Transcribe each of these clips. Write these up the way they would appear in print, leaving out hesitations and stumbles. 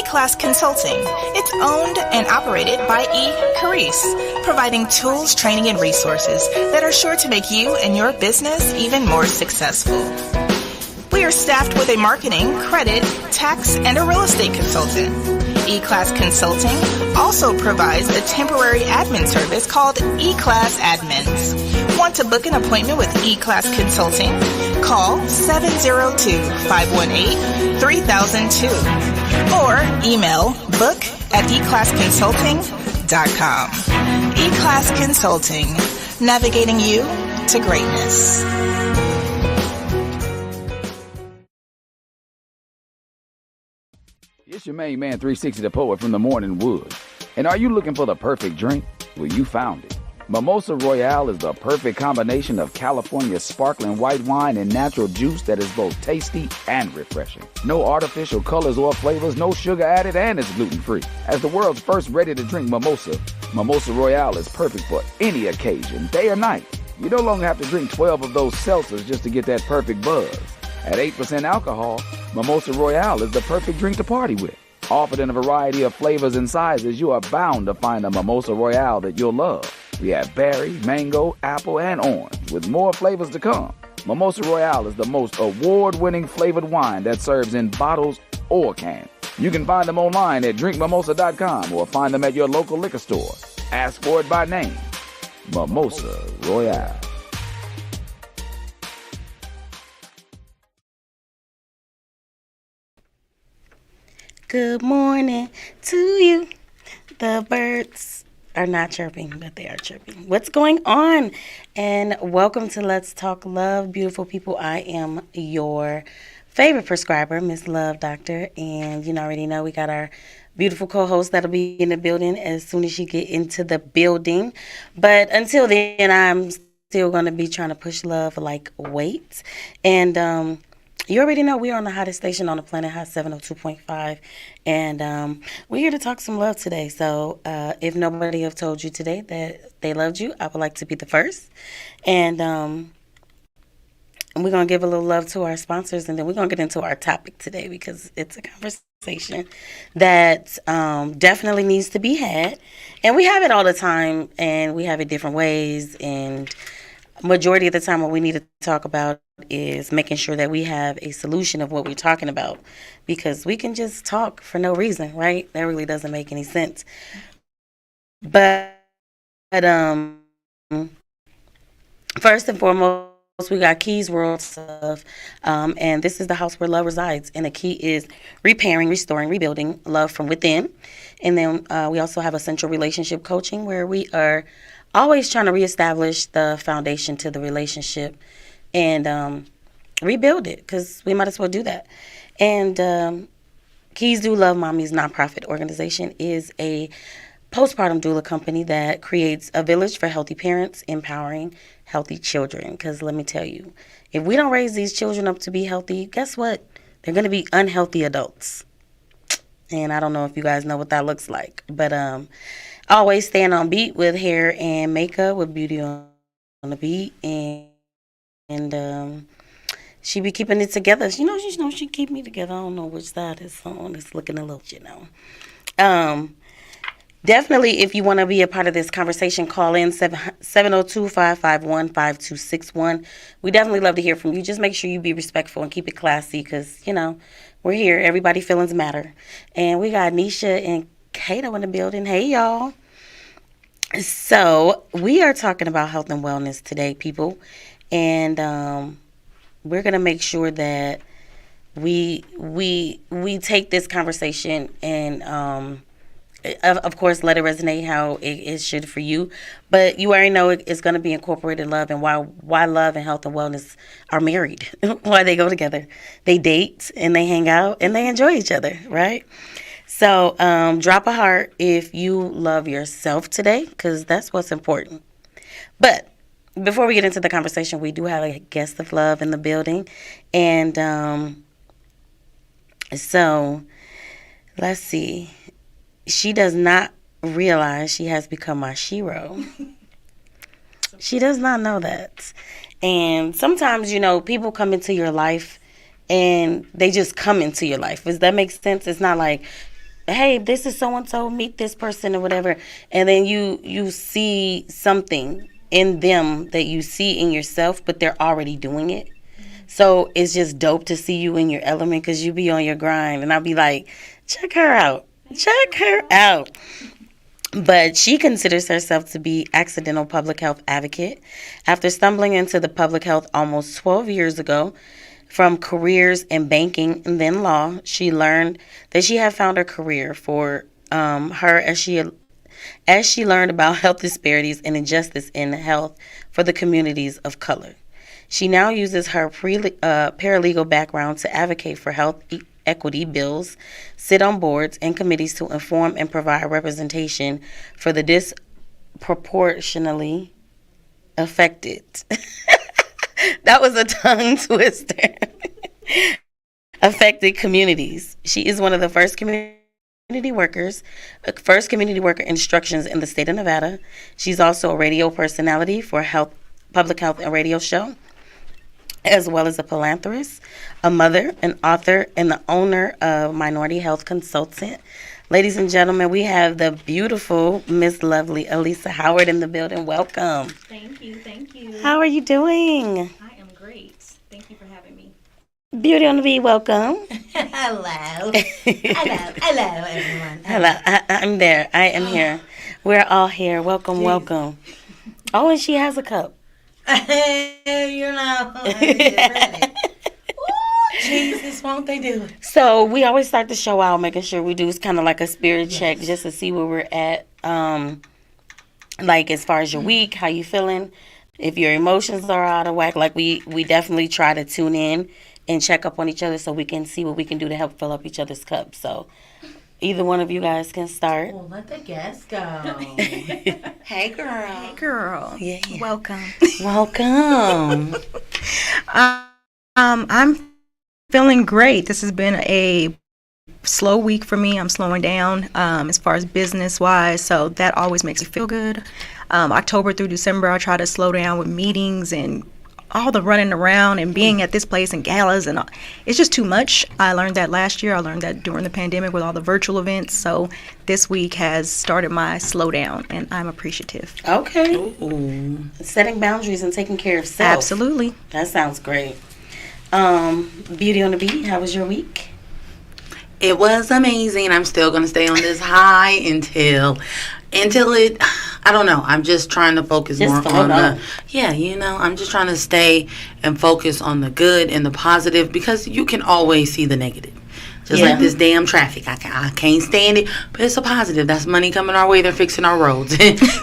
E-Class Consulting. It's owned and operated by Carice, providing tools, training, and resources that are sure to make you and your business even more successful. We are staffed with a marketing, credit, tax, and a real estate consultant. E-Class Consulting also provides a temporary admin service called E-Class Admins. Want to book an appointment with E-Class Consulting? Call 702-518-3002 or email book@eclassconsulting.com. E-Class Consulting, navigating you to greatness. It's your main man 360 the Poet from the Morning Wood. And are you looking for the perfect drink? Well, you found it. Mimosa Royale is the perfect combination of California sparkling white wine and natural juice that is both tasty and refreshing. No artificial colors or flavors, no sugar added, and it's gluten-free. As the world's first ready-to-drink mimosa, Mimosa Royale is perfect for any occasion, day or night. You no longer have to drink 12 of those seltzers just to get that perfect buzz. At 8% alcohol, Mimosa Royale is the perfect drink to party with. Offered in a variety of flavors and sizes, you are bound to find a Mimosa Royale that you'll love. We have berry, mango, apple, and orange, with more flavors to come. Mimosa Royale is the most award-winning flavored wine that serves in bottles or cans. You can find them online at drinkmimosa.com or find them at your local liquor store. Ask for it by name. Mimosa Royale. Good morning to you. The birds are not chirping, but they are chirping. What's going on? And welcome to Let's Talk Love, beautiful people. I am your favorite prescriber, Miss Love Doctor. And you already know we got our beautiful co-host that'll be in the building as soon as she get into the building. But until then, I'm still going to be trying to push love like weight. And you already know we are on the hottest station on the planet, Hot 702.5, and we're here to talk some love today. So if nobody have told you today that they loved you, I would like to be the first. And we're going to give a little love to our sponsors, and then we're going to get into our topic today because it's a conversation that definitely needs to be had. And we have it all the time, and we have it different ways, and majority of the time what we need to talk about is making sure that we have a solution of what we're talking about, because we can just talk for no reason, right? That really doesn't make any sense. But first and foremost, we got Keys World Stuff, and this is the house where love resides, and the key is repairing, restoring, rebuilding love from within. And then we also have Essential Relationship Coaching, where we are always trying to reestablish the foundation to the relationship and rebuild it, because we might as well do that. And Keys Do Love Mommy's nonprofit organization is a postpartum doula company that creates a village for healthy parents, empowering healthy children. Because let me tell you, if we don't raise these children up to be healthy, guess what? They're going to be unhealthy adults. And I don't know if you guys know what that looks like, but always staying on beat with hair and makeup, with beauty on the beat, and she be keeping it together. She keep me together. I don't know which side it's on. It's looking a little, Definitely, if you want to be a part of this conversation, call in 702-551-5261. We definitely love to hear from you. Just make sure you be respectful and keep it classy, because, we're here. Everybody feelings matter. And we got Nisha and Kato in the building. Hey, y'all. So we are talking about health and wellness today, people. And we're going to make sure that we take this conversation and of course, let it resonate how it should for you. But you already know it's going to be incorporated love, and why love and health and wellness are married, why they go together. They date and they hang out and they enjoy each other, right? So drop a heart if you love yourself today, because that's what's important. But before we get into the conversation, we do have a guest of love in the building. And so let's see. She does not realize she has become my shero. She does not know that. And sometimes, people come into your life and they just come into your life. Does that make sense? It's not like hey, this is so and so, meet this person or whatever, and then you see something in them that you see in yourself, but they're already doing it. So it's just dope to see you in your element because you be on your grind, and I'll be like, check her out, check her out. But she considers herself to be accidental public health advocate. After stumbling into the public health almost 12 years ago, from careers in banking and then law, she learned that she had found her career for her as she learned about health disparities and injustice in health for the communities of color. She now uses her paralegal background to advocate for health equity bills, sit on boards and committees to inform and provide representation for the disproportionately affected. That was a tongue twister. Affected communities. She is one of the first community worker instructions in the state of Nevada. She's also a radio personality for public health and radio show, as well as a philanthropist, a mother, an author, and the owner of Minority Health Consultant. Ladies and gentlemen, we have the beautiful Miss Lovely Elisa Howard in the building. Welcome. Thank you, thank you. How are you doing? I am great. Thank you for having me. Beauty on the Beat, welcome. Hello. Hello, everyone. Hello, I'm there. I am here. We're all here. Welcome, welcome. Oh, and she has a cup. You know, really. Ooh, Jesus, won't they do it? So we always start the show out making sure we do kind of like a spirit check just to see where we're at. Like as far as your week, how you feeling? If your emotions are out of whack, like we definitely try to tune in and check up on each other so we can see what we can do to help fill up each other's cups. So either one of you guys can start. Well, let the guests go. Hey, girl. Hey, girl. Yeah. Welcome. Welcome. I'm feeling great. This has been a slow week for me. I'm slowing down as far as business wise, so that always makes me feel good. October through December, I try to slow down with meetings and all the running around and being at this place and galas, and it's just too much. I learned that last year. I learned that during the pandemic with all the virtual events. So this week has started my slowdown, and I'm appreciative. Okay. Ooh. Setting boundaries and taking care of self. Absolutely. That sounds great. Beauty on the Beat, how was your week? It was amazing. I'm still going to stay on this high until it, I don't know. I'm just trying to focus more on I'm just trying to stay and focus on the good and the positive because you can always see the negative. Just like this damn traffic. I can't stand it, but it's a positive. That's money coming our way. They're fixing our roads.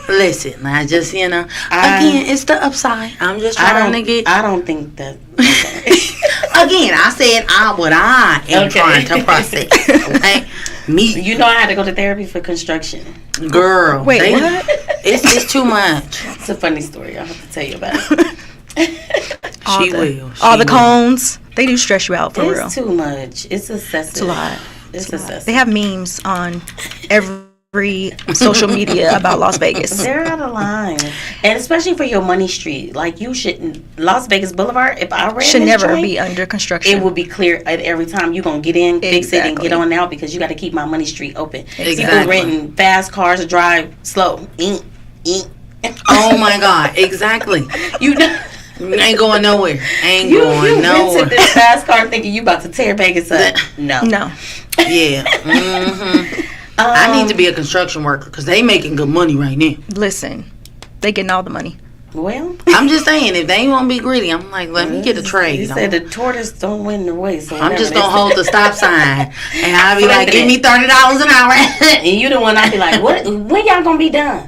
Listen, I just, again, it's the upside. I'm just trying to get. I don't think that. Again, I said what I am trying to process. Okay? Me. You know I had to go to therapy for construction. Girl. Wait, what? It's too much. It's a funny story. I'll have to tell you about it. She will. All the cones, they do stress you out for real. It's too much. It's excessive. It's a lot. It's excessive. They have memes on every social media about Las Vegas. They're out of line. And especially for your money street. Like you shouldn't. Las Vegas Boulevard, if I ran should this never joint, be under construction. it would be clear at every time you're going to get in, fix it, and get on out because you got to keep my money street open. Exactly. People renting fast cars to drive slow. Oh my God. Exactly. You know. Ain't going nowhere. Ain't You going nowhere. rented this fast car thinking you about to tear Vegas up. No. Yeah. Mm-hmm. I need to be a construction worker because they making good money right now. Listen, they getting all the money. Well, I'm just saying, if they ain't want to be greedy, I'm like, let me get a trade. You said the tortoise don't win the race. So I'm just going to hold the stop sign. And I'll be like, give me $30 an hour. And you the one, I'll be like, when y'all going to be done?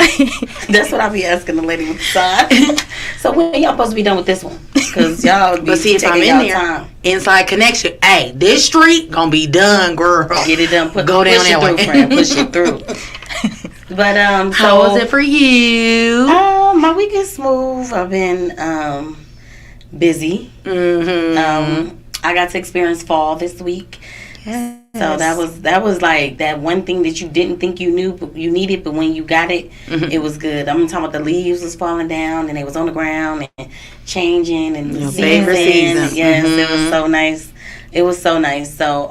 That's what I'll be asking the lady with the sign. So when y'all supposed to be done with this one? Because y'all be But see, if I'm in there, time. inside connection, hey, this street going to be done, girl. Get it done. Go down that way. Friend. Push it through. But how was it for you? My week is smooth. I've been busy. Mm-hmm. I got to experience fall this week. Yes. So that was like that one thing that you didn't think you knew but you needed, but when you got it, it was good. I'm talking about the leaves was falling down and they was on the ground and changing and your favorite season. Yes, it was so nice. It was so nice. So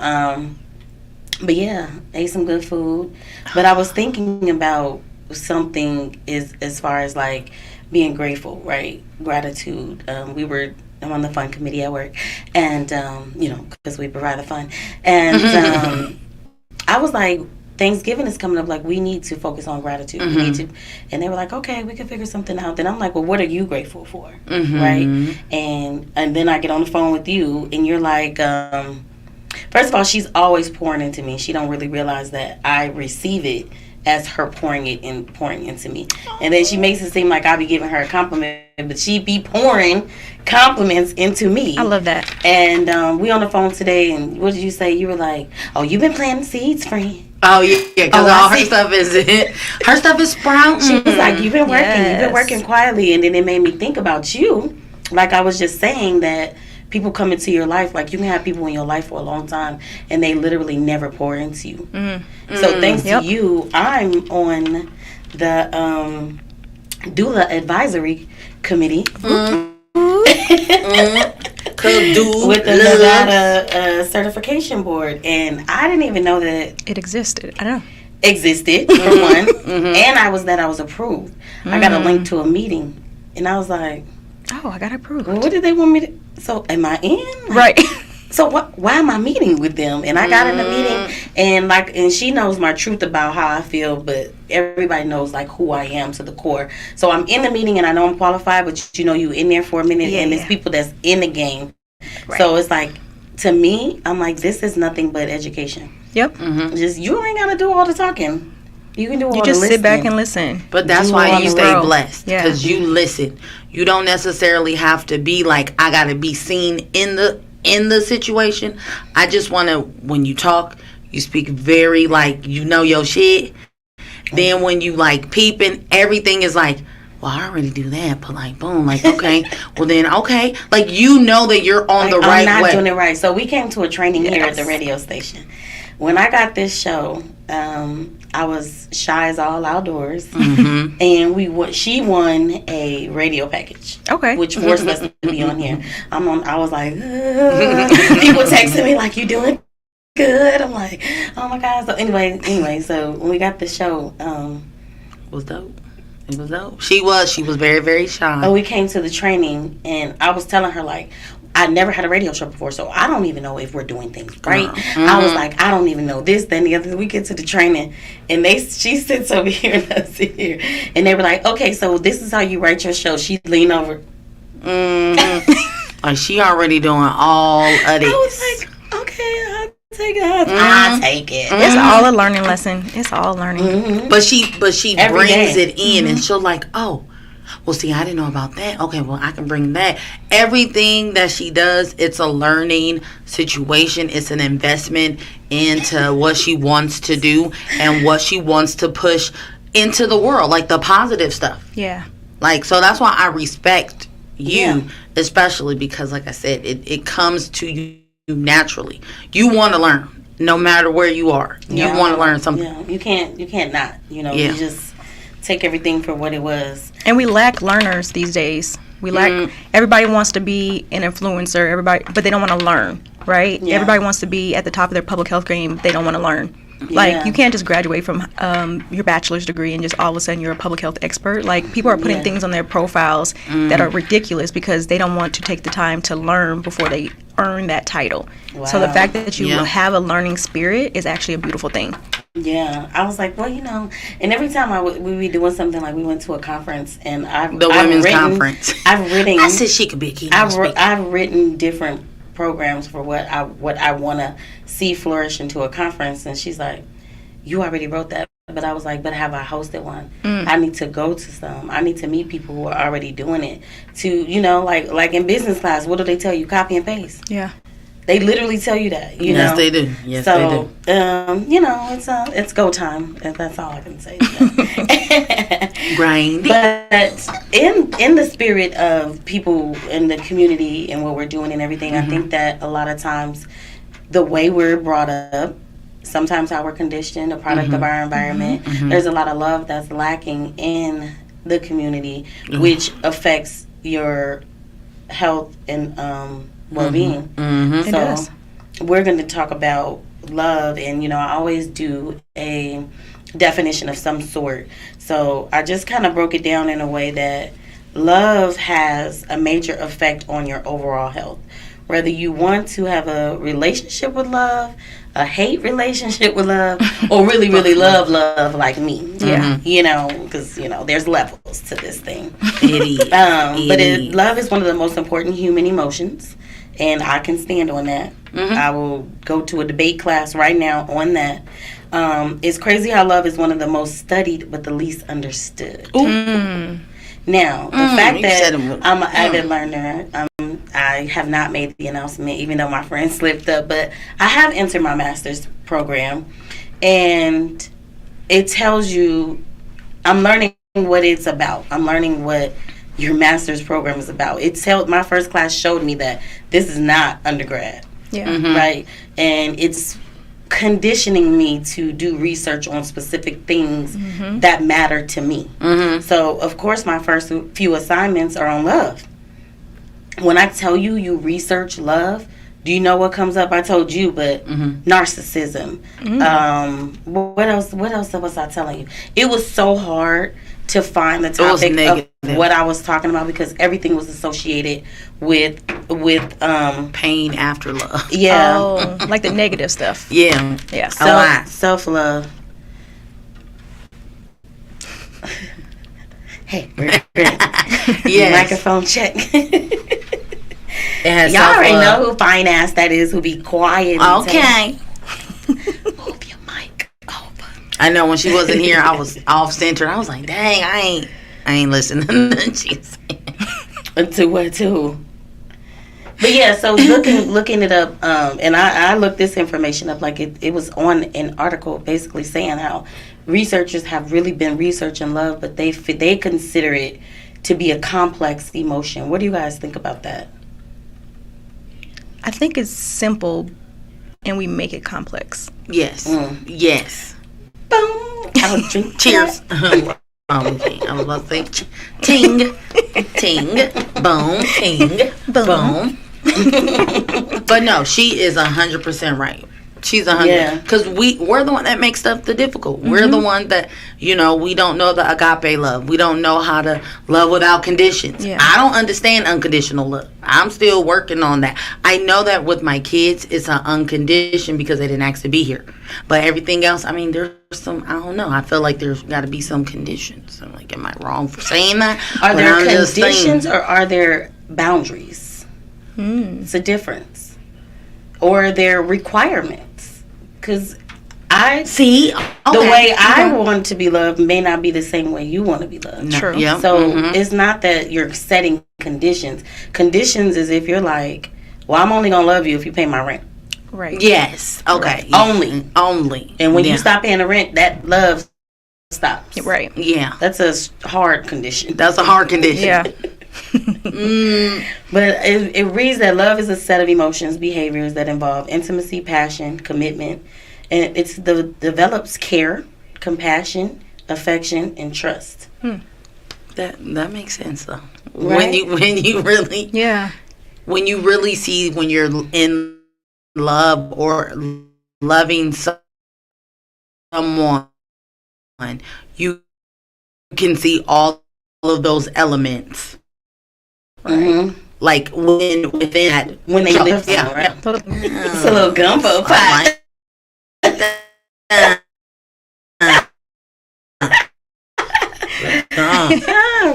But yeah, ate some good food. But I was thinking about something is as far as like being grateful, right? Gratitude. I'm on the fun committee at work, and because we provide the fun, and I was like, Thanksgiving is coming up. Like, we need to focus on gratitude. We need to, and they were like, okay, we can figure something out. Then I'm like, well, what are you grateful for, right? And then I get on the phone with you, and you're like, first of all, she's always pouring into me. She don't really realize that I receive it as her pouring into me. And then she makes it seem like I be giving her a compliment, but she be pouring compliments into me. I love that. And we on the phone today, and what did you say? You were like, oh, you've been planting seeds, friend. Oh, yeah, because all her stuff is sprouting. She was like, you've been working quietly. And then it made me think about you. Like I was just saying that people come into your life, like you can have people in your life for a long time and they literally never pour into you. So thanks to you, I'm on the doula advisory committee with the Nevada certification board, and I didn't even know that it existed. I know existed for one, and I was approved. I got a link to a meeting, and I was like, oh, I got approved. Well, what did they want me to? So am I in? Right. So why am I meeting with them? And I got in the meeting, and she knows my truth about how I feel, but everybody knows like who I am to the core. So I'm in the meeting, and I know I'm qualified, but you in there for a minute, and there's people that's in the game. Right. So it's like, to me, I'm like, this is nothing but education. Yep. Just, you ain't gotta do all the talking. You can do all the listening. You just sit back and listen. But that's why you stay blessed. Because you listen. You don't necessarily have to be like, I gotta be seen in the situation. I just want to, when you talk, you speak very like, your shit. Then when you like peeping, everything is like, well, I already do that, but like, boom, like, okay, well then, okay. Like, that you're on the right way. I'm not doing it right. So we came to a training here at the radio station. When I got this show, I was shy as all outdoors, and she won a radio package, which forced us to be on here. I was like, people texting me like, you doing good? I'm like, oh my god. So anyway, so when we got the show, it was dope. It was dope. She was very, very shy. Oh, we came to the training, and I was telling her like, I never had a radio show before, so I don't even know if we're doing things right. I was like, I don't even know this, then the other. We get to the training, and she sits over here and I sit here, and they were like, okay, so this is how you write your show. She leaned over. Like, she already doing all of this. I was like, okay, I'll take it. I'll take it. It's all a learning lesson. It's all learning. But she brings it in, and she'll like, oh, well, see, I didn't know about that. Okay, well, I can bring that. Everything that she does, it's a learning situation. It's an investment into what she wants to do and what she wants to push into the world, like the positive stuff. Yeah. Like, so that's why I respect you, especially because, like I said, it comes to you naturally. You want to learn, no matter where you are. You want to learn something. Yeah, you can't not. You just take everything for what it was. And we lack learners these days. We lack. Everybody wants to be an influencer. But they don't want to learn, right? Yeah. Everybody wants to be at the top of their public health game. They don't want to learn. Yeah. Like, you can't just graduate from your bachelor's degree and just all of a sudden you're a public health expert. Like, people are putting things on their profiles that are ridiculous because they don't want to take the time to learn before they earn that title. Wow. So the fact that you have a learning spirit is actually a beautiful thing. Yeah, I was like, well, and every time we be doing something, like we went to a conference, and women's conference. I said she could be a keynote I've written different programs for what I want to see flourish into a conference, and she's like, you already wrote that. But I was like, but have I hosted one? I need to go to some. I need to meet people who are already doing it. To like in business class, what do they tell you? Copy and paste. Yeah. They literally tell you that, Yes, they do. Yes, they do. It's go time. That's all I can say. Grind. But in the spirit of people in the community and what we're doing and everything, I think that a lot of times the way we're brought up, sometimes how we're conditioned, a product of our environment, there's a lot of love that's lacking in the community, which affects your health and well-being. It does. We're going to talk about love, and I always do a definition of some sort. So I just kind of broke it down in a way that love has a major effect on your overall health. Whether you want to have a relationship with love, a hate relationship with love, or really, really love like me. Yeah. Because, there's levels to this thing. Love is one of the most important human emotions, and I can stand on that. I will go to a debate class right now on that. It's crazy how love is one of the most studied but the least understood. Now, the fact that I'm an avid learner, I have not made the announcement, even though my friend slipped up, but I have entered my master's program, and it tells you, I'm learning what it's about. I'm learning what your master's program is about. My first class showed me that this is not undergrad, right? And it's conditioning me to do research on specific things that matter to me. So, of course, my first few assignments are on love. When I tell you research love, do you know what comes up? I told you, but narcissism. What else was I telling you? It was so hard to find the topic of what I was talking about because everything was associated with pain after love. Yeah. Oh, like the negative stuff. Yeah. Yeah. Self-love. Hey, microphone check. Y'all already know who fine ass that is, who be quiet. Okay. Move your mic over. I know when she wasn't here, I was off center. I was like, dang, I ain't listening to nothing she's saying. To what too? But yeah, so looking it up, and I looked this information up, like it was on an article basically saying how researchers have really been researching love, but they consider it to be a complex emotion. What do you guys think about that? I think it's simple, and we make it complex. Yes. Yes. Boom. I was drinking. Cheers. I was about to say ting, ting, boom, ting, boom. But no, she is 100% right. She's 100. Because we're the one that makes stuff the difficult. We're the one that, we don't know the agape love. We don't know how to love without conditions. Yeah. I don't understand unconditional love. I'm still working on that. I know that with my kids, it's an unconditioned because they didn't ask to be here. But everything else, there's some, I don't know. I feel like there's got to be some conditions. I'm like, am I wrong for saying that? Are there conditions or are there boundaries? It's a difference. Or are there requirements? Because I see the way I want to be loved may not be the same way you want to be loved. True. Yeah. So it's not that you're setting conditions. Conditions is if you're like, well, I'm only gonna love you if you pay my rent. Right. Yes. Okay. Right. Only. And when you stop paying the rent, that love stops. Right. Yeah. That's a hard condition. That's a hard condition. Yeah. But it reads that love is a set of emotions, behaviors that involve intimacy, passion, commitment, and develops care, compassion, affection, and trust. That makes sense though. Right? When you really when you really see when you're in love or loving someone, you can see all of those elements. Right. Like within that when they live somewhere. Yeah. It's a little gumbo pot.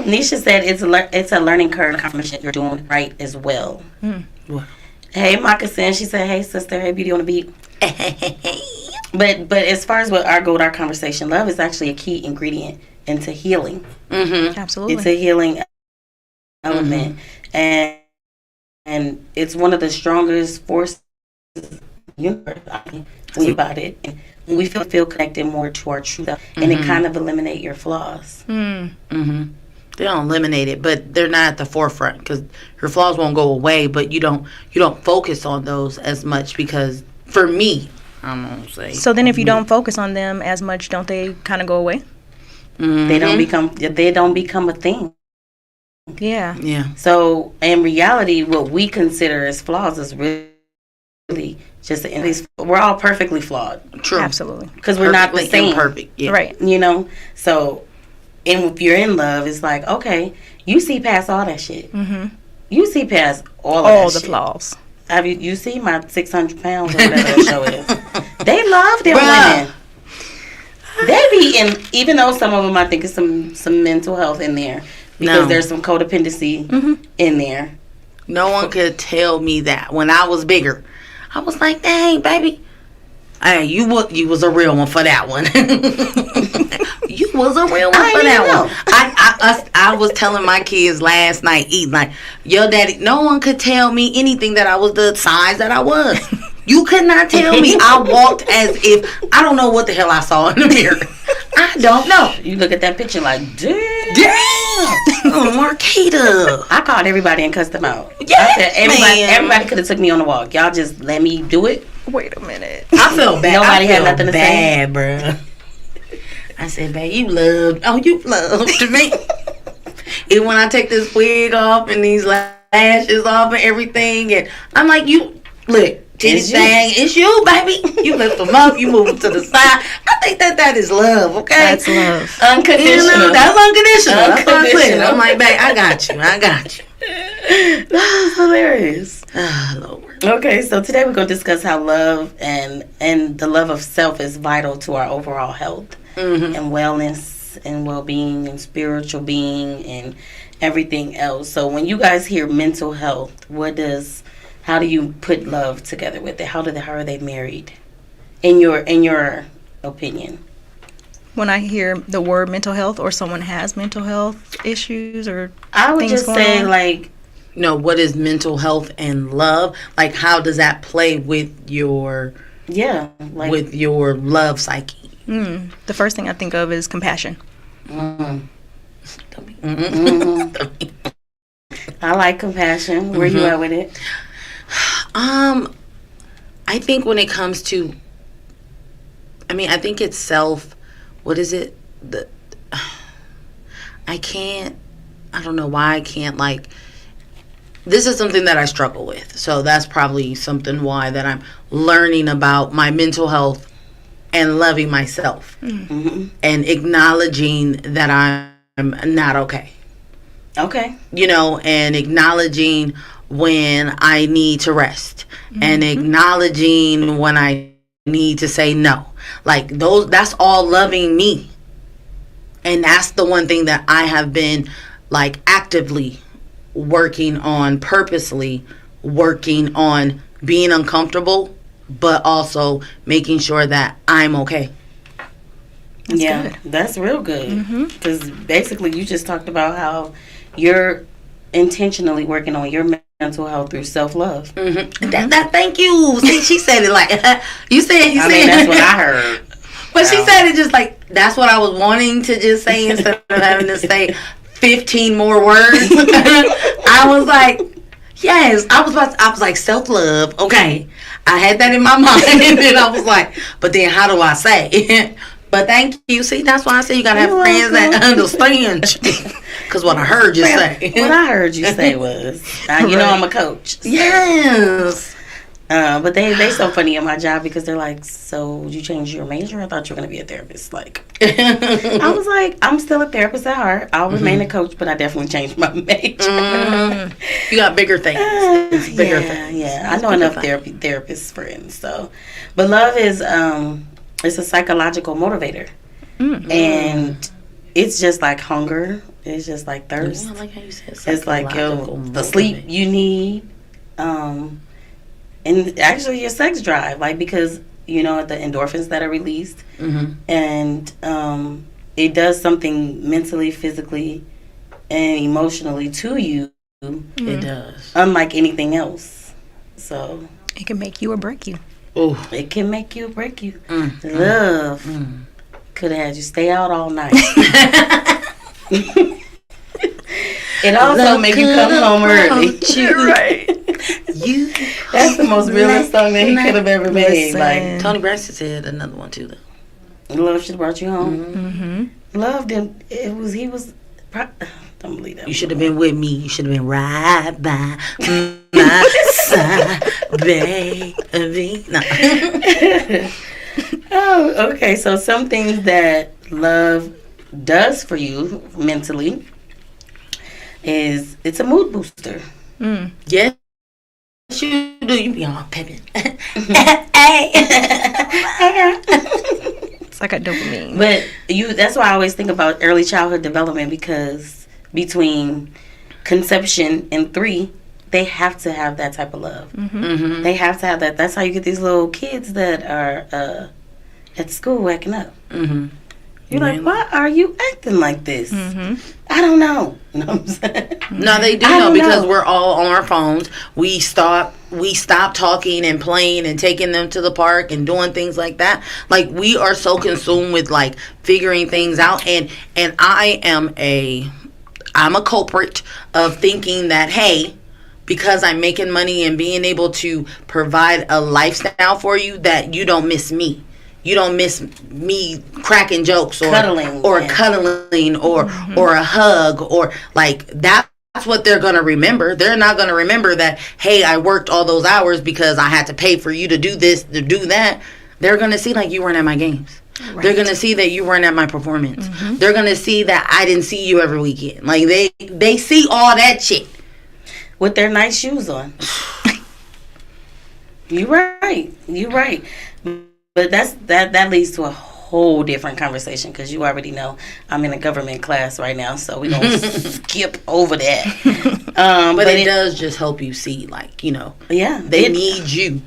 Nisha said it's a learning curve confirmation you're doing right as well. Hey Moccasin, she said, hey sister, hey beauty on the beat. But as far as what our goal, our conversation, love is actually a key ingredient into healing. Absolutely. It's a healing element, and it's one of the strongest forces in the universe. Think about it. And we feel connected more to our true self, and it kind of eliminate your flaws. They don't eliminate it, but they're not at the forefront because your flaws won't go away. But you don't focus on those as much because for me, I'm gonna say. So then, if you don't focus on them as much, don't they kind of go away? They don't become a thing. Yeah. So in reality, what we consider as flaws is really Just we're all perfectly flawed. True. Absolutely. Because we're not the same. Perfect. Yeah. Right. You know? So, and if you're in love, it's like, okay, you see past all that shit. Mm-hmm. You see past all the shit. flaws. Have you see my 600 pounds or whatever that show is? They love them women. They be in, even though some of them I think is some mental health in there because there's some codependency in there. No one could tell me that when I was bigger. I was like, dang, baby. Hey, you was a real one for that one. You was a real one for that one. I was telling my kids last night, eating like, your daddy, no one could tell me anything that I was the size that I was. You could not tell me. I walked as if, I don't know what the hell I saw in the mirror. I don't know. You look at that picture like, damn. Oh, Marquita. I called everybody and cussed them out. Yeah, I said, everybody could have took me on the walk. Y'all just let me do it. Wait a minute. I felt bad. Nobody had nothing to say. Bro. I said, babe, you loved me. Even when I take this wig off and these lashes off and everything, and I'm like, you, look, it's you, baby. You lift them up, you move them to the side. I think that is love, okay? That's love. Unconditional. You know, that's unconditional. That's what I'm saying. I'm like, babe, I got you. That was hilarious. Oh, Lord. Okay, so today we're going to discuss how love and the love of self is vital to our overall health and wellness and well-being and spiritual being and everything else. So when you guys hear mental health, how do you put love together with it? How are they married? In your opinion? When I hear the word mental health or someone has mental health issues or I would just say what is mental health and love? Like, how does that play with your with your love psyche? The first thing I think of is compassion. I like compassion. Where you at with it? I think when it comes to, I think it's self. What is it? I don't know why I can't, this is something that I struggle with. So that's probably something why that I'm learning about my mental health and loving myself and acknowledging that I'm not okay. Okay. And acknowledging when I need to rest and acknowledging when I need to say no. That's all loving me. And that's the one thing that I have been actively working on, purposely working on, being uncomfortable, but also making sure that I'm okay. That's good. That's real good. Because basically you just talked about how you're intentionally working on your mental health through self-love. That thank you. See, she said it like you said. That's what I heard. But she said it just that's what I was wanting to just say instead of having to say 15 more words. I was like, yes. I was like, self-love. Okay. I had that in my mind. And then I was like, but then how do I say? But thank you. See, that's why I say you got to have friends that understand. Because what I heard you say. What I heard you say was, I'm a coach. So. Yes. But they so funny at my job because they're like, so you changed your major? I thought you were going to be a therapist. I was like, I'm still a therapist at heart. I'll remain a coach, but I definitely changed my major. You got bigger things. It's bigger things. Yeah, I know enough therapist friends. So, but love is it's a psychological motivator, and it's just like hunger. It's just like thirst. I like how you said it's like the sleep you need. And actually your sex drive, because the endorphins that are released, and it does something mentally, physically, and emotionally to you. It does, unlike anything else. So it can make you or break you. Oh, it can make you or break you. Love could have had you stay out all night. It also make you come home early. Right. That's the most realest song that he could have ever made. Tony Braxton said another one too, though. Love should have brought you home. Love him. He was Don't believe that. You should have been with me. You should have been right by my side, baby. No. Oh, okay. So some things that love does for you mentally is it's a mood booster. Yes, you do. You be all pepping. It's like a dopamine. But that's why I always think about early childhood development, because between conception and 3, they have to have that type of love. They have to have that. That's how you get these little kids that are at school acting up. You're like, why are you acting like this? I don't know. You know what I'm saying? No, they do know, because we're all on our phones. We stop talking and playing and taking them to the park and doing things like that. Like, we are so consumed with like figuring things out, and I'm a culprit of thinking that, hey, because I'm making money and being able to provide a lifestyle for you, that you don't miss me. You don't miss me cracking jokes or cuddling or a hug, or like that's what they're going to remember. They're not going to remember that, hey, I worked all those hours because I had to pay for you to do this, to do that. They're going to see like you weren't at my games. Right. They're going to see that you weren't at my performance. They're going to see that I didn't see you every weekend. Like they see all that shit with their nice shoes on. You're right. But that leads to a whole different conversation, because you already know I'm in a government class right now, so we're going to skip over that. But it does just help you see, like, you know, they need you.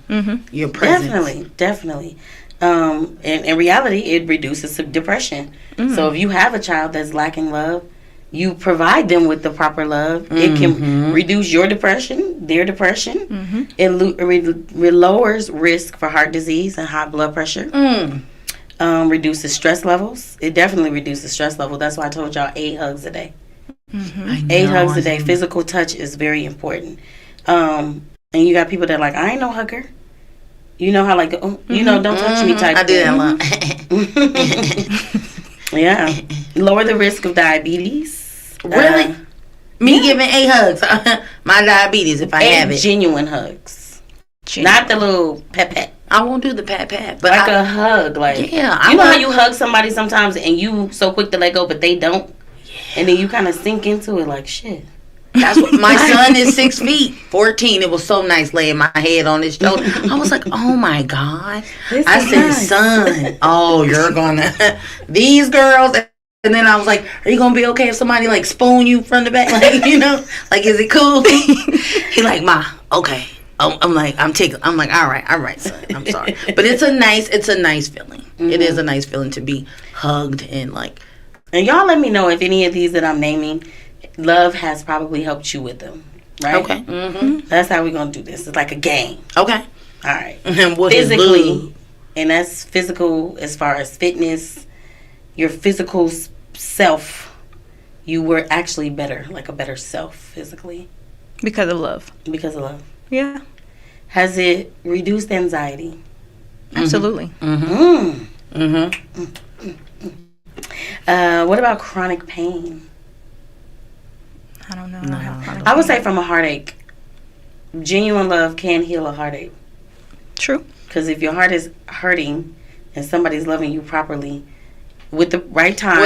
Your presence. Definitely. In reality, it reduces depression. So if you have a child that's lacking love, you provide them with the proper love. It can reduce your depression, their depression. It lowers risk for heart disease and high blood pressure. Reduces stress levels. It definitely reduces stress level. That's why I told y'all 8 hugs a day. 8 hugs a day. Physical touch is very important. And you got people that are like, I ain't no hugger. You know how, like, you know, don't touch me type I do that a lot. Yeah. Lower the risk of diabetes. Really? Me giving 8 hugs. My diabetes, if I have it. Genuine hugs. Not the little pet. I won't do the pat, but like a hug. Like, yeah, you know how you hug somebody sometimes and you so quick to let go, but they don't? Yeah. And then you kind of sink into it like, shit. That's what my son is 6 feet, 14. It was so nice laying my head on his shoulder. I was like, oh my God. I said, nice. Son, oh, you're gonna these girls. And then I was like, are you gonna be okay if somebody like spoon you from the back? Like, you know, like, is it cool? He like, Ma, okay. I'm like, all right, son. I'm sorry. But it's a nice feeling. It is a nice feeling to be hugged and like. And y'all let me know if any of these that I'm naming, love has probably helped you with them, right? Okay. That's how we're going to do this. It's like a game. Okay. All right. And what physically, and that's physical as far as fitness, your physical self, you were actually better, like a better self physically. Because of love. Yeah. Has it reduced anxiety? Absolutely. What about chronic pain? I don't know. No. I would say from a heartache, genuine love can heal a heartache. True. Because if your heart is hurting and somebody's loving you properly with the right time,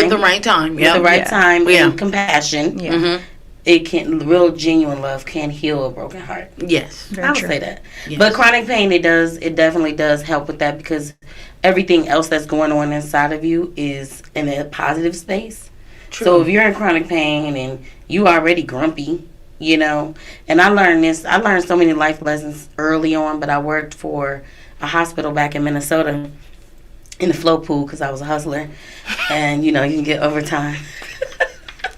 and compassion, it can, real genuine love can heal a broken heart. Yes, I would say that. Yes. But chronic pain, it definitely does help with that, because everything else that's going on inside of you is in a positive space. True. So if you're in chronic pain and you already grumpy, you know, and I learned so many life lessons early on, but I worked for a hospital back in Minnesota in the float pool because I was a hustler, and you know, you can get overtime.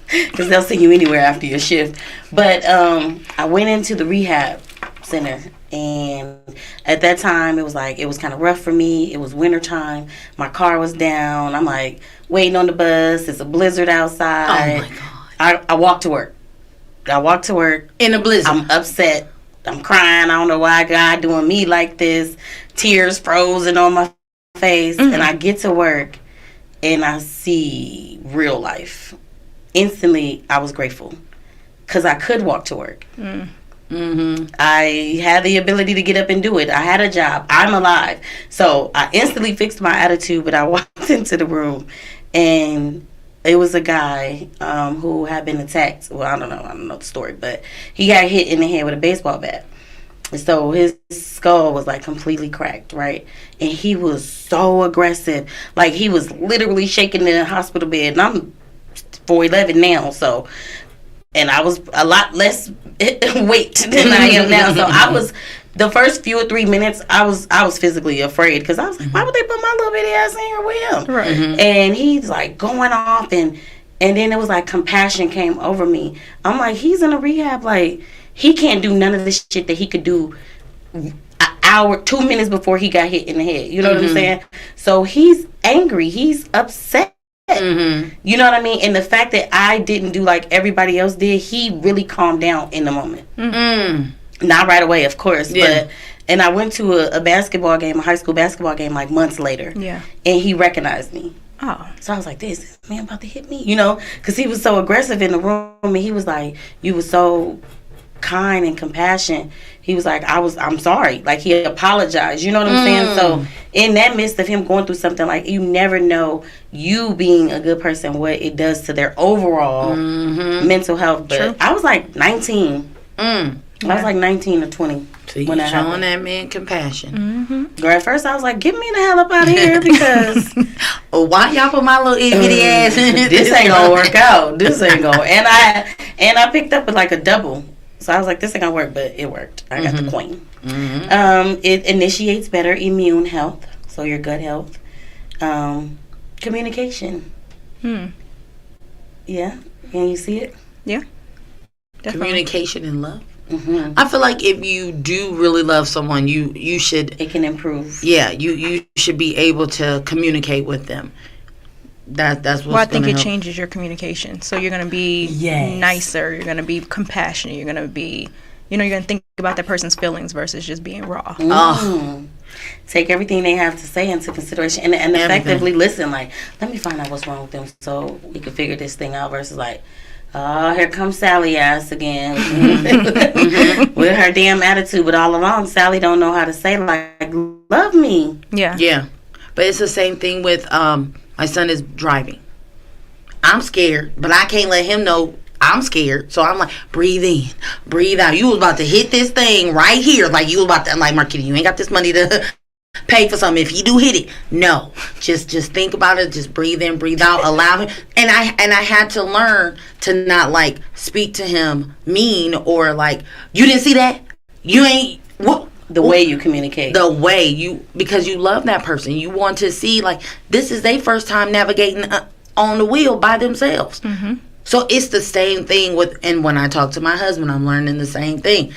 Because they'll send you anywhere after your shift. But I went into the rehab center, and at that time it was kind of rough for me. It was wintertime. My car was down. I'm like waiting on the bus. It's a blizzard outside. Oh my God. I walked to work. In a blizzard. I'm upset. I'm crying. I don't know why God doing me like this. Tears frozen on my face. And I get to work and I see real life. instantly I was grateful because I could walk to work. I had the ability to get up and do it. I had a job. I'm alive. So I instantly fixed my attitude, but I walked into the room and it was a guy who had been attacked. Well, I don't know the story, but he got hit in the head with a baseball bat. So his skull was like completely cracked, right? And he was so aggressive. Like he was literally shaking in a hospital bed. And I'm 4'11" now, so, and I was a lot less weight than I am now. So I was, the first few or 3 minutes, I was physically afraid because I was like, why would they put my little bitty ass in here with him? Right. And he's like going off, and then it was like compassion came over me. I'm like, he's in a rehab, like he can't do none of the shit that he could do an hour, 2 minutes before he got hit in the head. You know what I'm saying? So he's angry, he's upset. You know what I mean? And the fact that I didn't do like everybody else did, he really calmed down in the moment. Not right away, of course, but and I went to a basketball game, a high school basketball game, like months later. Yeah, and he recognized me. Oh, so I was like, "This man about to hit me," you know, because he was so aggressive in the room, and he was like, "You were so kind and compassionate." He was like, I'm sorry. Like, he apologized. You know what I'm saying? So, in that midst of him going through something, like, you never know, you being a good person, what it does to their overall mental health. But I was like 19. I was like 19 or 20. So you showing that man compassion. Girl, at first I was like, get me the hell up out of here because why y'all put my little itty ass in this ain't gonna work out. This ain't gonna. And I picked up with like a double. So I was like, this ain't gonna work, but it worked. I got the queen. It initiates better immune health, so your gut health. Communication. Yeah. Can you see it? Yeah. Definitely. Communication and love. I feel like if you do really love someone, you should. It can improve. Yeah, you should be able to communicate with them. That's what's well, I think it help. changes your communication. So you're going to be nicer. You're going to be compassionate. You're going to be, you're going to think about that person's feelings versus just being raw. Take everything they have to say into consideration and effectively listen. Like, let me find out what's wrong with them so we can figure this thing out versus like, oh, here comes Sally ass again with her damn attitude. But all along, Sally don't know how to say like, love me. Yeah. But it's the same thing with my son is driving. I'm scared, but I can't let him know I'm scared. So I'm like, breathe in, breathe out. You was about to hit this thing right here. Like you was about to, I'm like, Marquita, you ain't got this money to pay for something. If you do hit it, no. Just think about it. Just breathe in, breathe out, allow him. And I had to learn to not like speak to him mean or like, you didn't see that? You ain't, what? The way you communicate. The way you, because you love that person. You want to see, like, this is their first time navigating on the wheel by themselves. So it's the same thing with, and when I talk to my husband, I'm learning the same thing.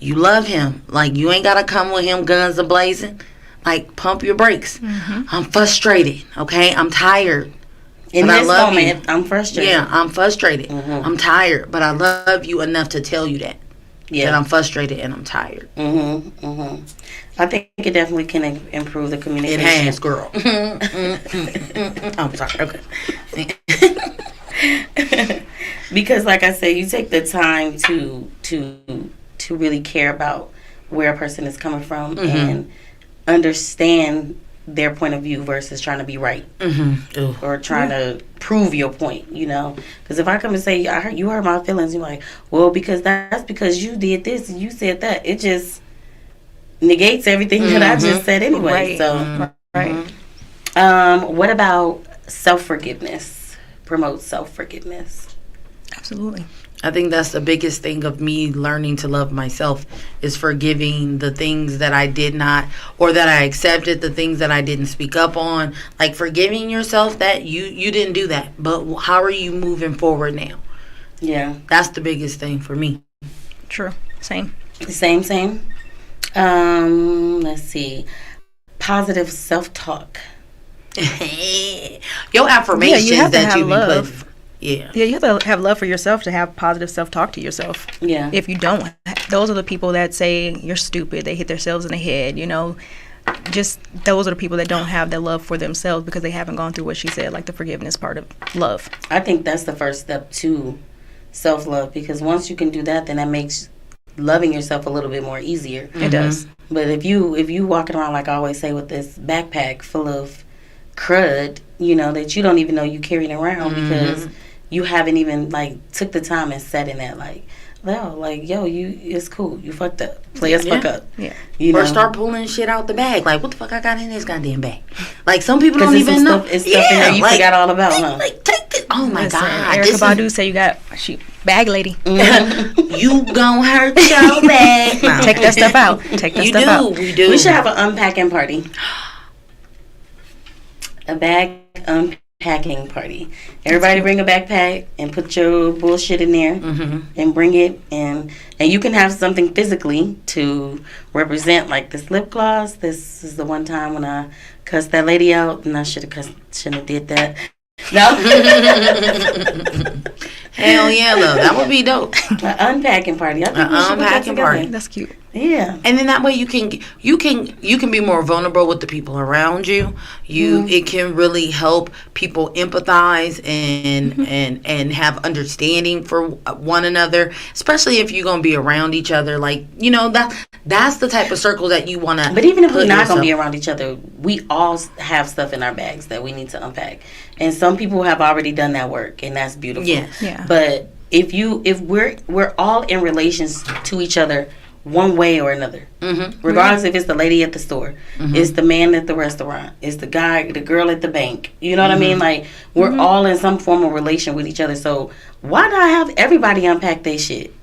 You love him. Like, you ain't got to come with him guns a-blazing. Like, pump your brakes. I'm frustrated, okay? I'm tired. In this moment, I'm frustrated. Yeah, I'm frustrated. I'm tired, but I love you enough to tell you that. That I'm frustrated and I'm tired. I think it definitely can improve the communication. It has, girl. I'm sorry. Okay. Because, like I said, you take the time to really care about where a person is coming from and understand their point of view versus trying to be right or trying to prove your point, you know. Because if I come and say, you hurt my feelings, you're like, well, because that's because you did this and you said that. It just negates everything that I just said anyway. What about self-forgiveness? Promote self-forgiveness. Absolutely. I think that's the biggest thing of me learning to love myself is forgiving the things that I did not, or that I accepted, the things that I didn't speak up on. Like forgiving yourself that you didn't do that, but how are you moving forward now? Yeah. That's the biggest thing for me. True. Same. Let's see. Positive self-talk. Your affirmations you have that to you have be love. putting. Yeah, you have to have love for yourself to have positive self-talk to yourself. Yeah. If you don't, those are the people that say you're stupid. They hit themselves in the head. You know, just those are the people that don't have that love for themselves because they haven't gone through what she said, like the forgiveness part of love. I think that's the first step to self-love, because once you can do that, then that makes loving yourself a little bit more easier. Mm-hmm. It does. But if you walking around, like I always say, with this backpack full of crud, you know, that you don't even know you carrying around because you haven't even like took the time and sat in that, like, well, like, yo, it's cool. You fucked up. Play us fuck up. Yeah. You or know? start pulling shit out the bag. Like, what the fuck I got in this goddamn bag? Like, some people don't even know. It's stuff in there you forgot all about, huh? Like, take it. Oh my God. Erykah Badu said you got bag lady. You gon' hurt your bag. No. Take that stuff out. Take that stuff out. We do. We should have an unpacking party. A bag unpacking party. Everybody bring a backpack and put your bullshit in there and bring it, and you can have something physically to represent, like this lip gloss. This is the one time when I cussed that lady out, and I shouldn't have did that. No. Hell yeah, love. That would be dope. An unpacking party. I think we should unpacking party. That's cute. Yeah. And then that way you can be more vulnerable with the people around you. It can really help people empathize and have understanding for one another, especially if you're gonna be around each other. Like, you know, that's the type of circle that you want to. But even if we're not gonna be around each other, we all have stuff in our bags that we need to unpack, and some people have already done that work, and that's beautiful. Yeah. But if we're all in relations to each other one way or another, regardless if it's the lady at the store, it's the man at the restaurant, it's the girl at the bank, you know what I mean? Like, we're all in some form of relation with each other. So why not have everybody unpack their shit?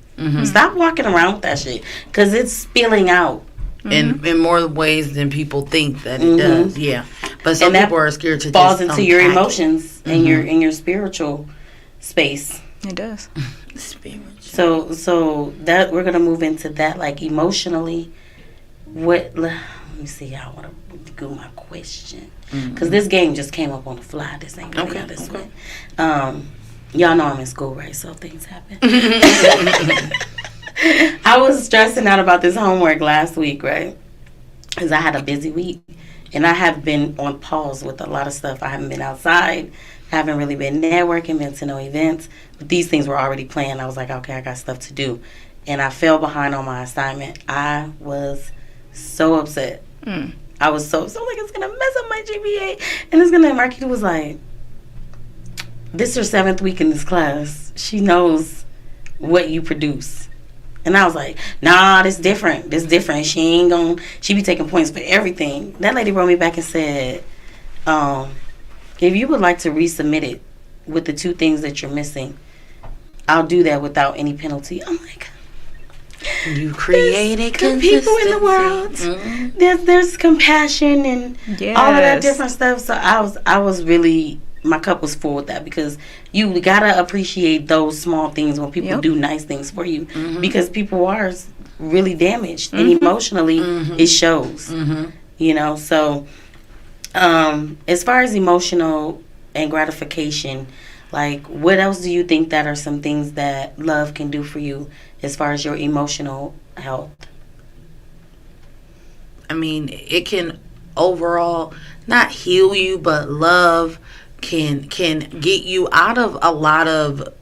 Stop walking around with that shit, because it's spilling out in more ways than people think that it does. Yeah, but some people are scared to falls just into your emotions and your spiritual space. It does. So that we're gonna move into that, like, emotionally. Let me see how I want to go my question, because this game just came up on the fly. This ain't really how this went. Y'all know I'm in school, right? So things happen. I was stressing out about this homework last week, right? Because I had a busy week, and I have been on pause with a lot of stuff. I haven't been outside. Haven't really been networking, been to no events. But these things were already planned. I was like, okay, I got stuff to do. And I fell behind on my assignment. I was so upset. I was so like, it's going to mess up my GPA. And it's going to, Marquita was like, this is her 7th week in this class. She knows what you produce. And I was like, nah, this different. She be taking points for everything. That lady wrote me back and said, if you would like to resubmit it with the 2 things that you're missing, I'll do that without any penalty. I'm like, you created good people in the world. There's compassion and all of that different stuff. So I was really, my cup was full with that, because you gotta appreciate those small things when people do nice things for you, because people are really damaged and emotionally it shows. You know, so. As far as emotional and gratification, like, what else do you think that are some things that love can do for you as far as your emotional health? I mean, it can overall not heal you, but love can get you out of a lot of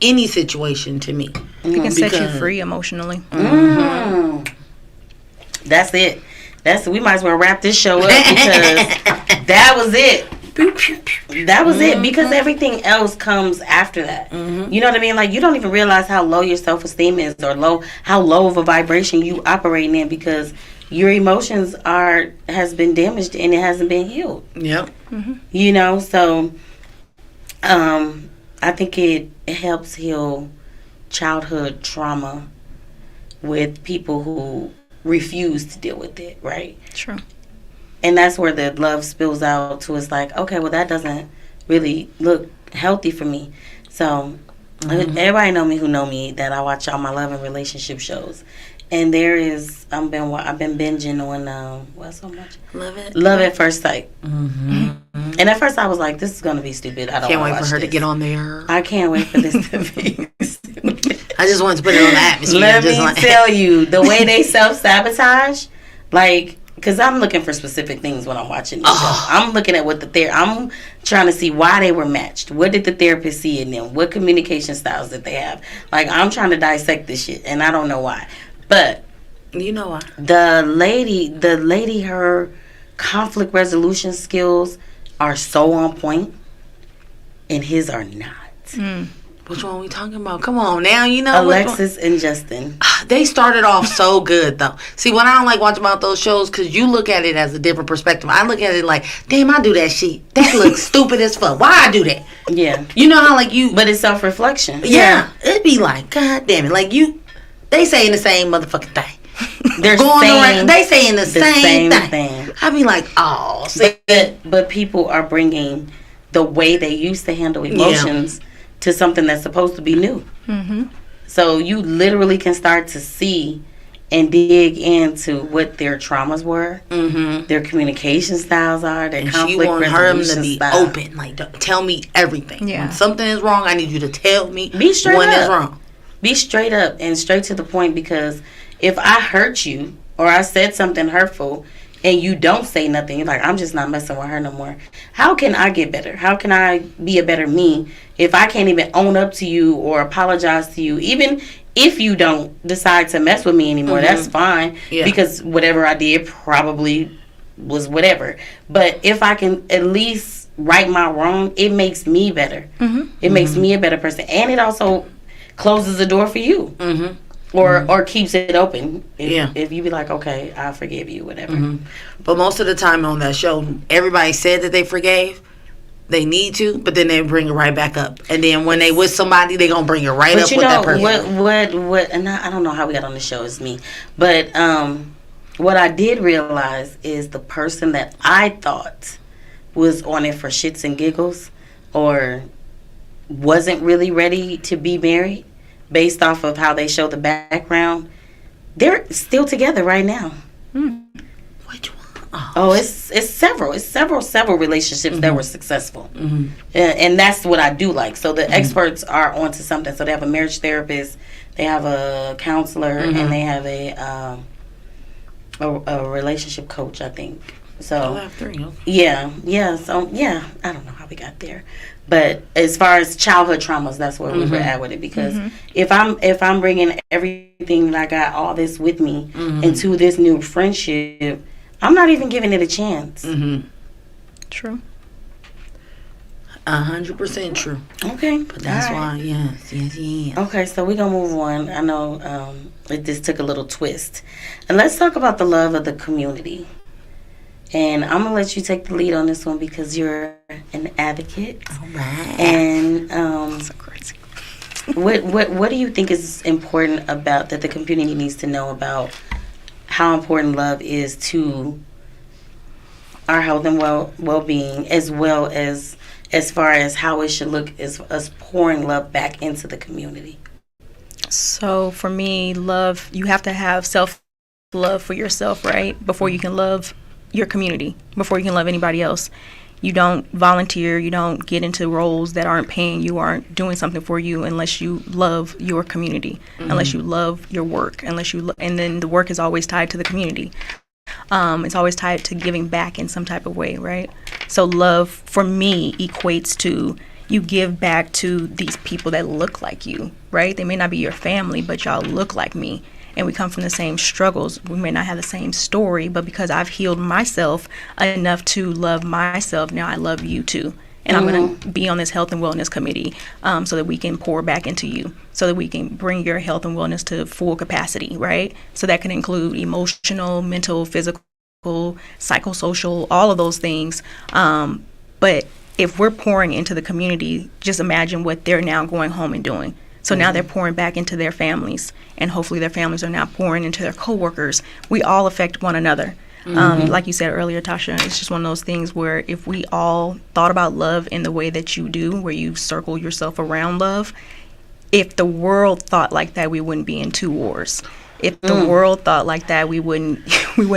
any situation, to me. It can set you free emotionally. That's it. We might as well wrap this show up, because that was it. That was it, because everything else comes after that. You know what I mean? Like, you don't even realize how low your self-esteem is, or how low of a vibration you operating in, because your emotions has been damaged and it hasn't been healed. Yep. You know, so I think it helps heal childhood trauma with people who refuse to deal with it, right? True. And that's where the love spills out to, it's like, okay, well, that doesn't really look healthy for me. So everybody know me that I watch all my love and relationship shows. And there is, I've been binging on what's so much? Love at First Sight. And at first I was like, this is gonna be stupid. I don't can't wait watch for her this. to get on there. I can't wait for this to be stupid. I just wanted to put it on the atmosphere. Let me tell you, the way they self-sabotage, like, because I'm looking for specific things when I'm watching this show. I'm looking at what I'm trying to see why they were matched. What did the therapist see in them? What communication styles did they have? Like, I'm trying to dissect this shit, and I don't know why. But you know why? The lady, her conflict resolution skills are so on point, and his are not. Which one are we talking about? Come on now, you know. Alexis and Justin. They started off so good, though. See, what I don't like watching about those shows, because you look at it as a different perspective. I look at it like, damn, I do that shit. That looks stupid as fuck. Why I do that? Yeah. You know how, like, you... But it's self-reflection. Yeah. It'd be like, God damn it. Like, they saying the same motherfucking thing. They're going around. They saying the same thing. I'd be like, oh. But people are bringing the way they used to handle emotions to something that's supposed to be new. Mm-hmm. So you literally can start to see and dig into what their traumas were, their communication styles are, their conflict resolution to be style. open. Like, tell me everything. Yeah. When something is wrong, I need you to tell me Be straight when up. it's wrong. Be straight up and straight to the point, because if I hurt you or I said something hurtful and you don't say nothing, you're like, I'm just not messing with her no more. How can I get better? How can I be a better me if I can't even own up to you or apologize to you? Even if you don't decide to mess with me anymore, that's fine. Yeah. Because whatever I did probably was whatever. But if I can at least right my wrong, it makes me better. It makes me a better person. And it also closes the door for you. Or keeps it open. If you be like, okay, I forgive you, whatever. But most of the time on that show, everybody said that they forgave. They need to, but then they bring it right back up. And then when they with somebody, they gonna bring it right up with that person. What? And I don't know how we got on the show. It's me. But what I did realize is the person that I thought was on it for shits and giggles, or wasn't really ready to be married, based off of how they show the background, they're still together right now. Which one? Oh, it's several relationships that were successful, and that's what I do like. So the experts are onto something. So they have a marriage therapist, they have a counselor, and they have a relationship coach, I think. So I have 3. Okay. Yeah. So I don't know how we got there. But as far as childhood traumas, that's where we were at with it. Because if I'm bringing everything that I got, all this with me, into this new friendship, I'm not even giving it a chance. True. 100% true. Okay. But that's why, yes. Okay, so we're going to move on. I know this took a little twist. And let's talk about the love of the community. And I'm going to let you take the lead on this one because you're an advocate. All right. And so crazy. what do you think is important about that the community needs to know about how important love is to our health and well-being, as well as far as how it should look as us pouring love back into the community? So for me, love, you have to have self-love for yourself, right? Before you can love your community, before you can love anybody else. You don't volunteer, you don't get into roles that aren't paying you, aren't doing something for you unless you love your community, unless you love your work, and then the work is always tied to the community. It's always tied to giving back in some type of way, right? So love for me equates to you give back to these people that look like you, right? They may not be your family, but y'all look like me. And we come from the same struggles. We may not have the same story, but because I've healed myself enough to love myself, now I love you too. And I'm going to be on this health and wellness committee so that we can pour back into you, so that we can bring your health and wellness to full capacity, right? So that can include emotional, mental, physical, psychosocial, all of those things. But if we're pouring into the community, just imagine what they're now going home and doing. So now they're pouring back into their families, and hopefully their families are now pouring into their coworkers. We all affect one another. Like you said earlier, Tasha, it's just one of those things where if we all thought about love in the way that you do, where you circle yourself around love, if the world thought like that, we wouldn't be in 2 wars. If the world thought like that, we wouldn't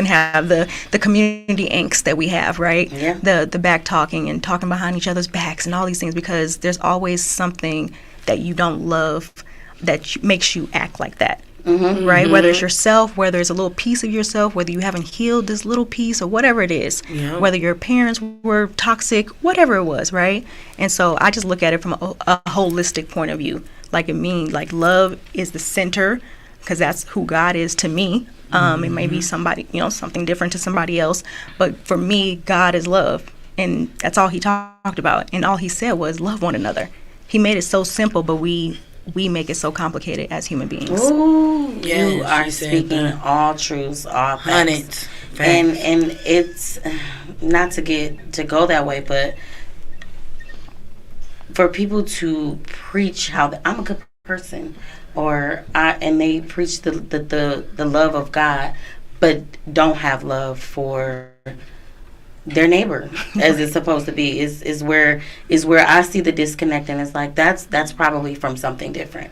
have the community angst that we have, right? Yeah. The back talking and talking behind each other's backs and all these things, because there's always something that you don't love that makes you act like that. right? Whether it's yourself, whether it's a little piece of yourself, whether you haven't healed this little piece or whatever it is, whether your parents were toxic, whatever it was, right? And so I just look at it from a holistic point of view. Like it means like love is the center, because that's who God is to me. It may be somebody, something different to somebody else, but for me, God is love. And that's all he talked about. And all he said was love one another. He made it so simple, but we make it so complicated as human beings. Ooh, you are speaking all truths, all facts. And it's not to go that way, but for people to preach how I'm a good person, and they preach the love of God, but don't have love for their neighbor as it's supposed to be, is where I see the disconnect. And it's like that's probably from something different.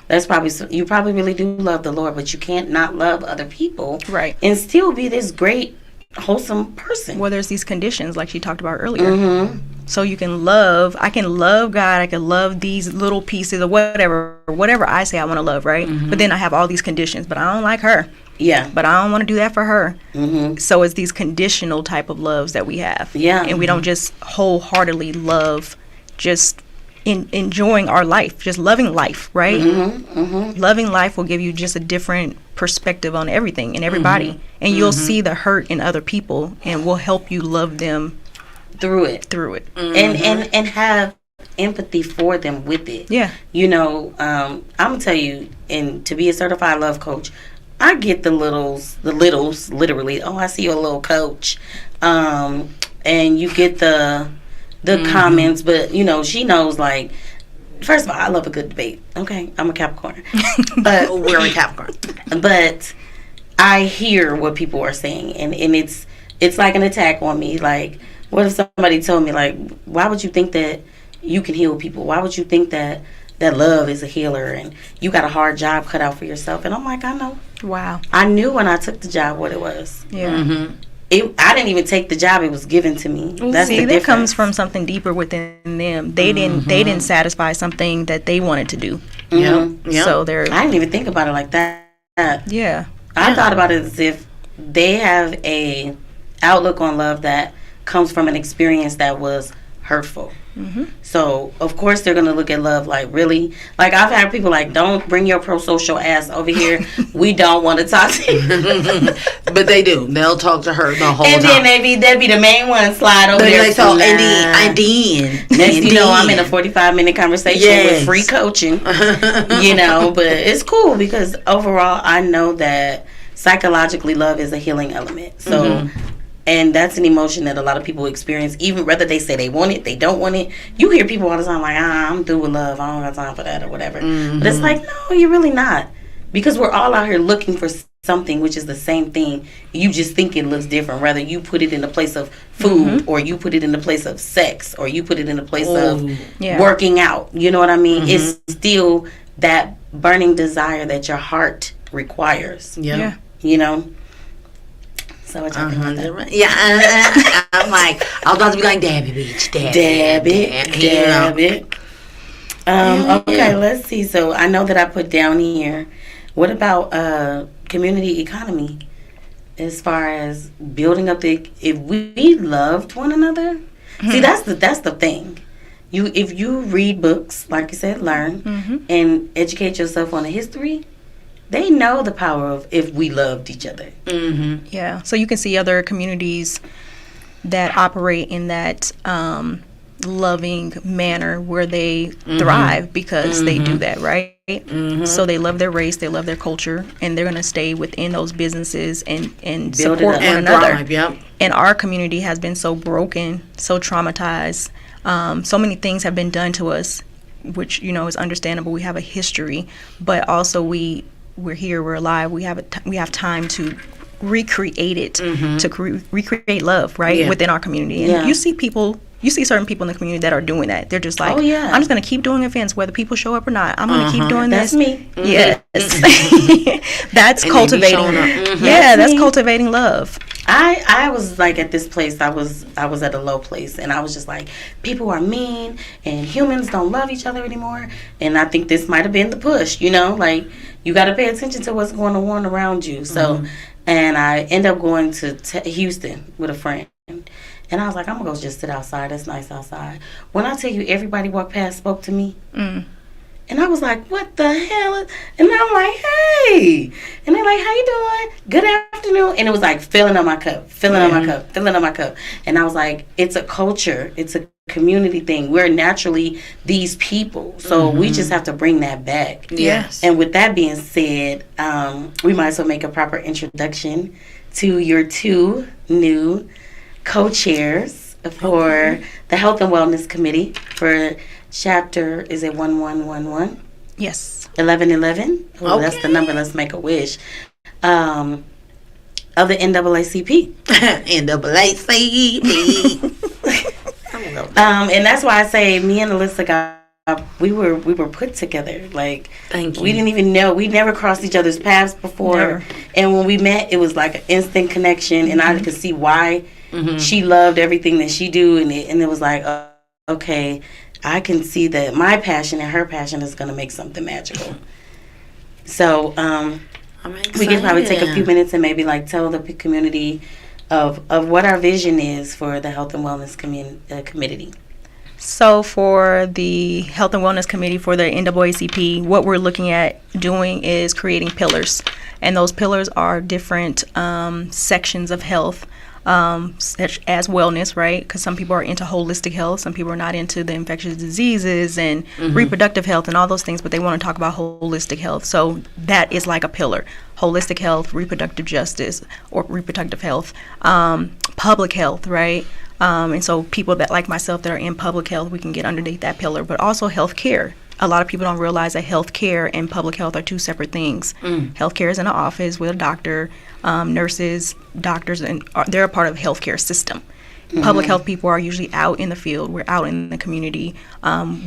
That's probably, you probably really do love the Lord, but you can't not love other people, right, and still be this great wholesome person. Well, there's these conditions like she talked about earlier. So I can love God, I can love these little pieces or whatever I say I want to love, right? But then I have all these conditions, but I don't like her. But I don't want to do that for her. So it's these conditional type of loves that we have. And we don't just wholeheartedly love, just enjoying our life, just loving life, right? Loving life will give you just a different perspective on everything and everybody. And you'll see the hurt in other people and will help you love them through it. And have empathy for them with it. I'm gonna tell you, and to be a certified love coach, I get the littles literally. Oh, I see you, a little coach. And you get the comments, but she knows, like, first of all, I love a good debate. Okay, I'm a Capricorn. But we're a Capricorn. But I hear what people are saying, and it's like an attack on me. Like, what if somebody told me, like, why would you think that you can heal people? Why would you think that love is a healer and you got a hard job cut out for yourself? And I'm like, I know. Wow. I knew when I took the job what it was. Yeah. I didn't even take the job; it was given to me. That's the difference. That comes from something deeper within them. They didn't satisfy something that they wanted to do. So I didn't even think about it like that. I thought about it as if they have a outlook on love that comes from an experience that was hurtful. So of course they're gonna look at love like, really? Like, I've had people like, don't bring your pro-social ass over here. We don't want to talk to you. But they do. They'll talk to her the whole time. And then they'd be the main one slide over there. And next you know, I'm in a 45-minute conversation with free coaching. But it's cool because overall I know that psychologically love is a healing element. So and that's an emotion that a lot of people experience, even whether they say they want it, they don't want it. You hear people all the time like, I'm through with love, I don't got time for that or whatever. But it's like, no, you're really not. Because we're all out here looking for something which is the same thing. You just think it looks different. Whether you put it in the place of food or you put it in the place of sex or you put it in the place of working out. You know what I mean? It's still that burning desire that your heart requires. So what y'all think about that? I'm like, I was about to be like, dab it, bitch, dab it. Okay, let's see. So I know that I put down here, what about community economy? As far as building up if we loved one another. See, that's the thing. If you read books, like you said, learn and educate yourself on the history. They know the power of if we loved each other. Yeah. So you can see other communities that operate in that loving manner where they thrive because they do that, right? So they love their race, they love their culture, and they're going to stay within those businesses and support one another. And our community has been so broken, so traumatized. So many things have been done to us, which, is understandable. We have a history, but also we're here, we're alive, we have time to recreate it, to recreate love, right, within our community. And you see certain people in the community that are doing that. They're just like, I'm just going to keep doing events whether people show up or not. I'm going to keep doing this. That's me. Yes. That's cultivating. That's cultivating love. I was like at this place, I was at a low place, and I was just like, people are mean and humans don't love each other anymore. And I think this might have been the push, like, you got to pay attention to what's going on around you. So, and I end up going to Houston with a friend. And I was like, I'm going to go just sit outside. It's nice outside. When I tell you everybody walked past, spoke to me. And I was like, what the hell? And I'm like, hey. And they're like, how you doing? Good afternoon. And it was like filling up my cup, filling up my cup, filling up my cup. And I was like, it's a culture. It's a community thing. We're naturally these people. So we just have to bring that back. Yes. And with that being said, we might as well make a proper introduction to your two new co-chairs for the Health and Wellness Committee for chapter, is it 1111? Yes. 1111? Oh, that's the number. Let's make a wish. Of the NAACP. NAACP. And that's why I say me and Alyssa we were put together. Like, thank you. We didn't even know. We never crossed each other's paths before. Never. And when we met, it was like an instant connection, and I could see why she loved everything that she do, and it was like, okay, I can see that my passion and her passion is going to make something magical. So we can probably take a few minutes and maybe like tell the community of what our vision is for the Health and Wellness Committee. So for the Health and Wellness Committee for the NAACP, what we're looking at doing is creating pillars. And those pillars are different sections of health, such as wellness, right? Because some people are into holistic health. Some people are not into the infectious diseases and reproductive health and all those things, but they want to talk about holistic health. So that is like a pillar. Holistic health, reproductive justice, or reproductive health, public health, right? And so people that like myself that are in public health, we can get underneath that pillar, but also health care. A lot of people don't realize that health care and public health are two separate things. Health care is in an office with a doctor, nurses, doctors, and they're a part of the healthcare system. Public health people are usually out in the field. We're out in the community.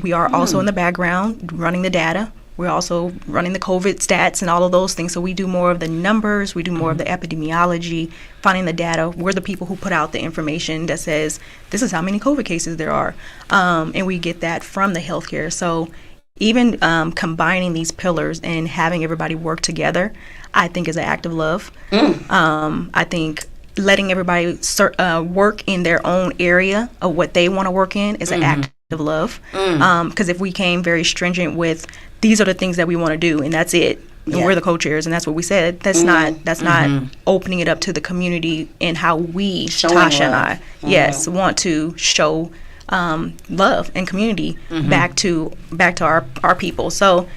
We are also in the background running the data. We're also running the COVID stats and all of those things. So we do more of the numbers. We do more of the epidemiology, finding the data. We're the people who put out the information that says, this is how many COVID cases there are. And we get that from the healthcare. So even combining these pillars and having everybody work together, I think is an act of love. I think letting everybody work in their own area of what they want to work in is an act of love. Because if we came very stringent with, these are the things that we want to do, and that's it, and we're the co-chairs, and that's what we said, that's not opening it up to the community and how we, Tasha and I, want to show love and community back to our people. So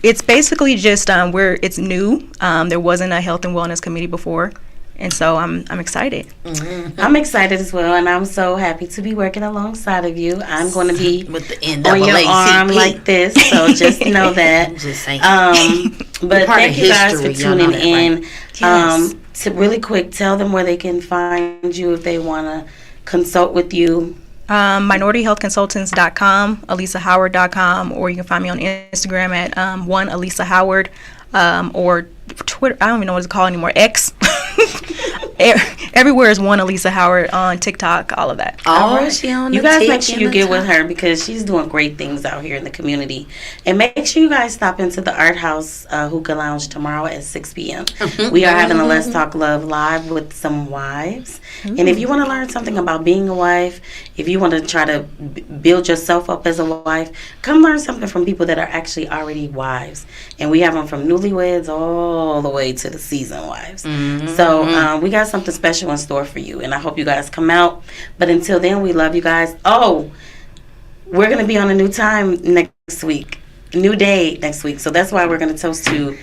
it's basically just it's new. There wasn't a health and wellness committee before, and so I'm excited. I'm excited as well, and I'm so happy to be working alongside of you. I'm going to be with the on your arm like this, so just know that. Just saying. But thank you guys for tuning in. Right. To really quick, tell them where they can find you if they want to consult with you. minorityhealthconsultants.com, AlisaHoward.com, or you can find me on Instagram at one Alisa Howard, or Twitter. I don't even know what it's called anymore. X. Everywhere is one Alisa Howard, on TikTok, all of that. You guys make sure you get with her because she's doing great things out here in the community. And make sure you guys stop into the Art House Hookah Lounge tomorrow at 6 p.m. We are having a Let's Talk Love live with some wives. And if you want to learn something about being a wife, if you want to try to build yourself up as a wife, come learn something from people that are actually already wives. And we have them from newlyweds all the way to the seasoned wives. So we got something special in store for you, and I hope you guys come out. But until then, we love you guys. Oh, we're going to be on a new time next week. New day next week. So that's why we're going to toast to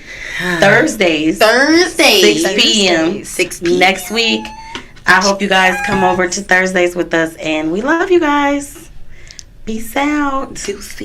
Thursdays. 6 p.m. 6 p.m. next week. I hope you guys come over to Thursdays with us, and we love you guys. Peace out. Juicy.